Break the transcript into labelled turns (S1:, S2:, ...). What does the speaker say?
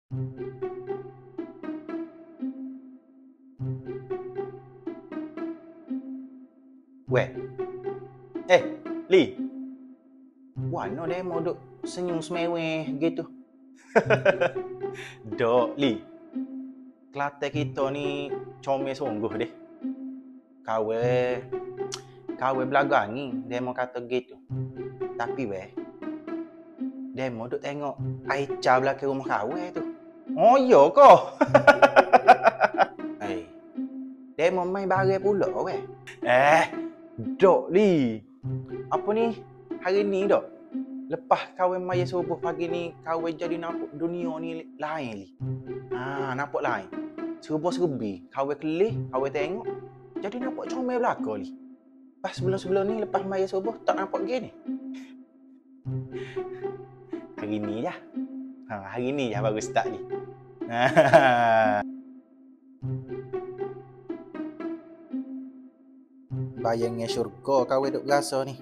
S1: Weh, Li. Wano dia mau duk senyum semeweh gitu. Dok, Li. Kelantan kita ni comel sungguh deh. Kawe belaga ni, dia mau kata gitu. Tapi dia mau duk tengok Aicha belakang rumah kawe tu. Oh, iya ke? Dia mau main barang pula weh. Dok, Li. Apa ni? Hari ni dok. Lepas kahwin maya subuh pagi ni, kahwin jadi nampak dunia ni lain, Li. Nampak lain. Serba-serbi. Kahwin kelih, kahwin tengok. Jadi nampak comel belaka, Li. Pas sebelum-sebelum ni, lepas maya subuh, tak nampak gini. Hari ni je. Hari ni je baru start, Li. Bayangnya syurga kahwin duk berasa ni.